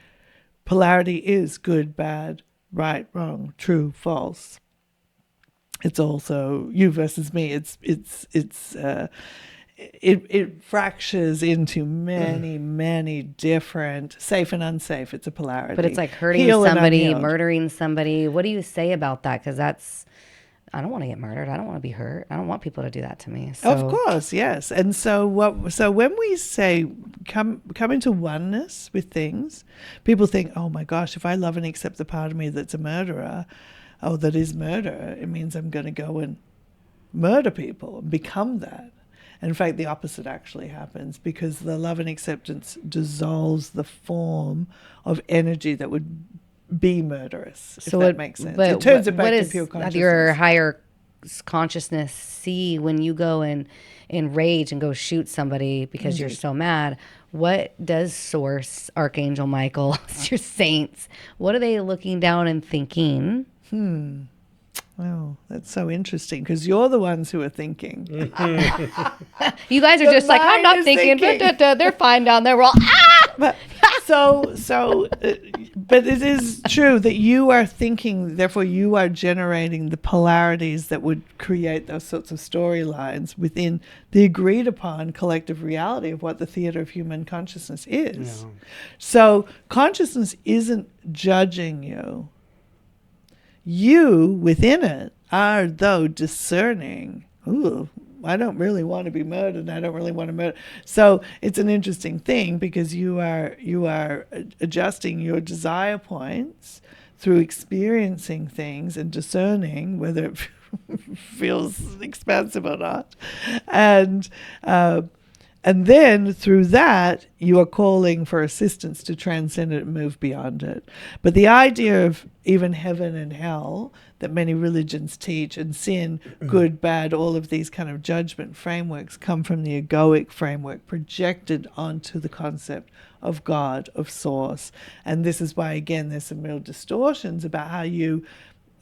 Polarity is good, bad, right, wrong, true, false. It's also you versus me. It fractures into many different safe and unsafe. It's a polarity. But it's like hurting somebody, murdering somebody. What do you say about that? Because I don't want to get murdered. I don't want to be hurt. I don't want people to do that to me. So. Of course, yes. And so when we say come into oneness with things, people think, oh my gosh, if I love and accept the part of me that's a murderer, that is murder, it means I'm going to go and murder people and become that. And in fact, the opposite actually happens, because the love and acceptance dissolves the form of energy that would be murderous, if that makes sense. It turns it back to pure consciousness. What does your higher consciousness see when you go in rage and go shoot somebody because you're so mad? What does Source, Archangel Michael, your saints, what are they looking down and thinking? Oh, that's so interesting, because you're the ones who are thinking. You guys are just like, I'm not thinking. They're fine down there. We're all, But it is true that you are thinking, therefore you are generating the polarities that would create those sorts of storylines within the agreed upon collective reality of what the theater of human consciousness is. No. So consciousness isn't judging you. You, within it, are, though, discerning. Ooh, don't really want to be murdered. I don't really want to murder. So it's an interesting thing because you are adjusting your desire points through experiencing things and discerning whether it feels expansive or not. And then through that, you are calling for assistance to transcend it and move beyond it. But the idea of even heaven and hell that many religions teach, and sin, good, bad, all of these kind of judgment frameworks come from the egoic framework projected onto the concept of God, of source. And this is why, again, there's some real distortions about how you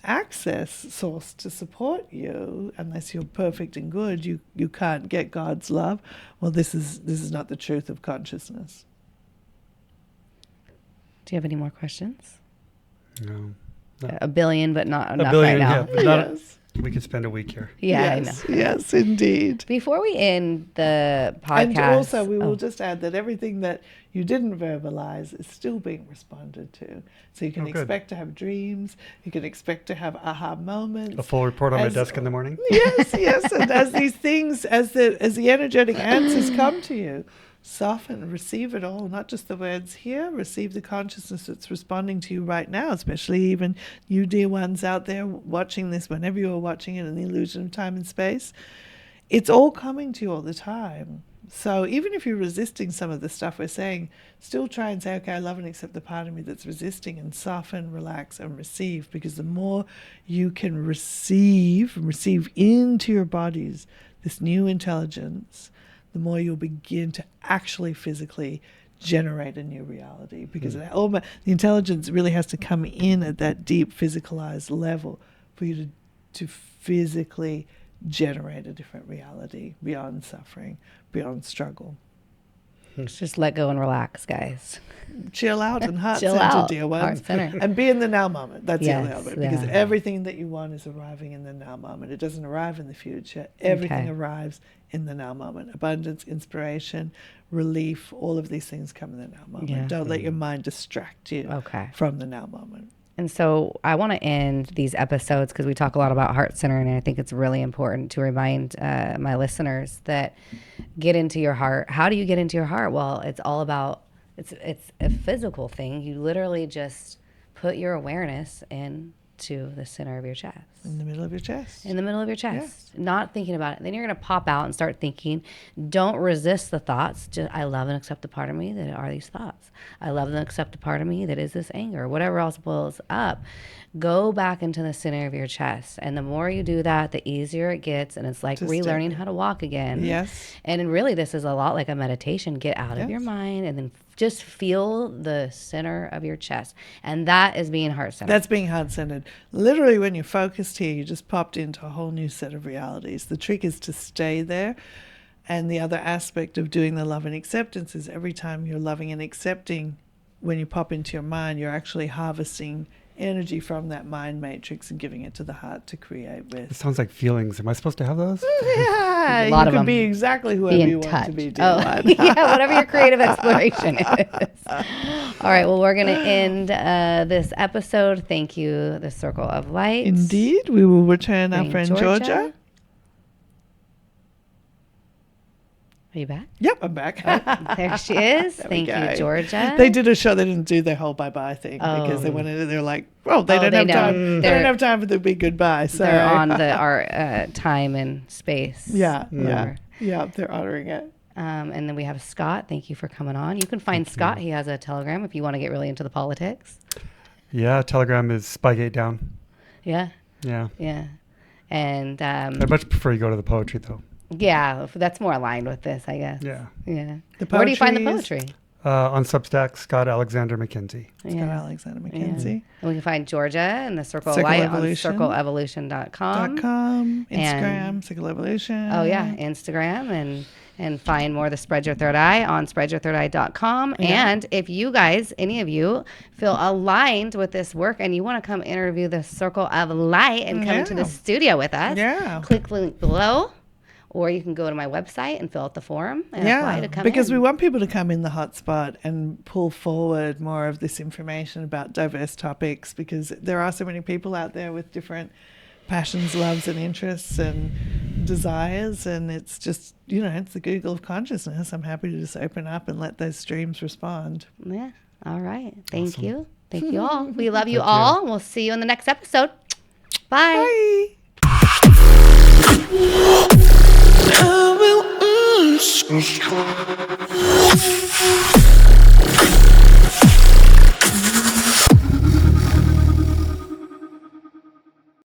access source to support you. Unless you're perfect and good, you can't get God's love. Well, this is not the truth of consciousness. Do you have any more questions? No. A billion, but not A billion, right now. yeah, but Yes. we could spend a week here. Yeah, Yes, I know. yes, indeed. Before we end the podcast, And also, we will just add that everything that you didn't verbalize is still being responded to. So you can expect to have dreams. You can expect to have aha moments. A full report on my desk in the morning. Yes, yes. And as these things, as the energetic answers come to you, soften, receive it all, not just the words here, receive the consciousness that's responding to you right now, especially even you dear ones out there watching this, whenever you are watching it in the illusion of time and space. It's all coming to you all the time. So even if you're resisting some of the stuff we're saying, still try and say, okay, I love and accept the part of me that's resisting, and soften, relax, and receive. Because the more you can receive into your bodies this new intelligence, the more you'll begin to actually physically generate a new reality. Because the intelligence really has to come in at that deep physicalized level for you to physically generate a different reality beyond suffering, beyond struggle. just let go and relax, guys. Chill out and heart Chill center, out, dear ones. heart center. And be in the now moment. That's the other element. Because yeah. everything that you want is arriving in the now moment. It doesn't arrive in the future. Everything arrives in the now moment. Abundance, inspiration, relief, all of these things come in the now moment. Yeah. Don't let your mind distract you from the now moment. And so I want to end these episodes because we talk a lot about heart center, and I think it's really important to remind my listeners that get into your heart. How do you get into your heart? Well, it's all about, it's a physical thing. You literally just put your awareness into the center of your chest. In the middle of your chest. In the middle of your chest. Not thinking about it. Then you're going to pop out and start thinking. Don't resist the thoughts. Just, I love and accept the part of me that are these thoughts. I love and accept the part of me that is this anger. Whatever else boils up. Go back into the center of your chest. And the more you do that, the easier it gets. And it's like relearning how to walk again. Yes. And really, this is a lot like a meditation. Get out of your mind and then just feel the center of your chest. And that is being heart-centered. That's being heart-centered. Literally, when you're focused here, you just popped into a whole new set of realities. The trick is to stay there. And the other aspect of doing the love and acceptance is every time you're loving and accepting, when you pop into your mind, you're actually harvesting energy from that mind matrix and giving it to the heart to create with. It sounds like feelings. Am I supposed to have those? Yeah, a lot you of can them. be exactly whoever you want to be. Yeah, whatever your creative exploration is. All right, well, we're going to end this episode. Thank you, the Circle of Light. Indeed, we will return our friend Georgia. Are you back? Yep, I'm back. Oh, there she is. Thank you, Georgia. They did a show. They didn't do their whole bye-bye thing because they wanted. They're like, well, they don't have time. They don't have time for the big goodbye. So they're on our time and space. Yeah, they're honoring it. And then we have Scott. Thank you for coming on. You can find Scott. He has a Telegram if you want to get really into the politics. Yeah, Telegram is Spygate down. Yeah. Yeah. Yeah. And I'd much prefer you go to the poetry though. Yeah, that's more aligned with this, I guess. Yeah. Yeah. Where do you find the poetry? On Substack, Scott Alexander McKenzie. Scott Alexander McKenzie. Yeah. And we can find Georgia and the Circle of Light on circleevolution.com. Instagram, Circle Evolution. Oh, yeah, Instagram. And find more of the Spread Your Third Eye on spreadyourthirdeye.com. Yeah. And if you guys, any of you, feel aligned with this work and you want to come interview the Circle of Light and come to the studio with us, click the link below. Or you can go to my website and fill out the form and apply to come in. Because we want people to come in the hotspot and pull forward more of this information about diverse topics, because there are so many people out there with different passions, loves, and interests, and desires, and it's just, it's the Google of consciousness. I'm happy to just open up and let those streams respond. Yeah. All right. Thank you. Thank you all. We love you all. We'll see you in the next episode. Bye. Bye.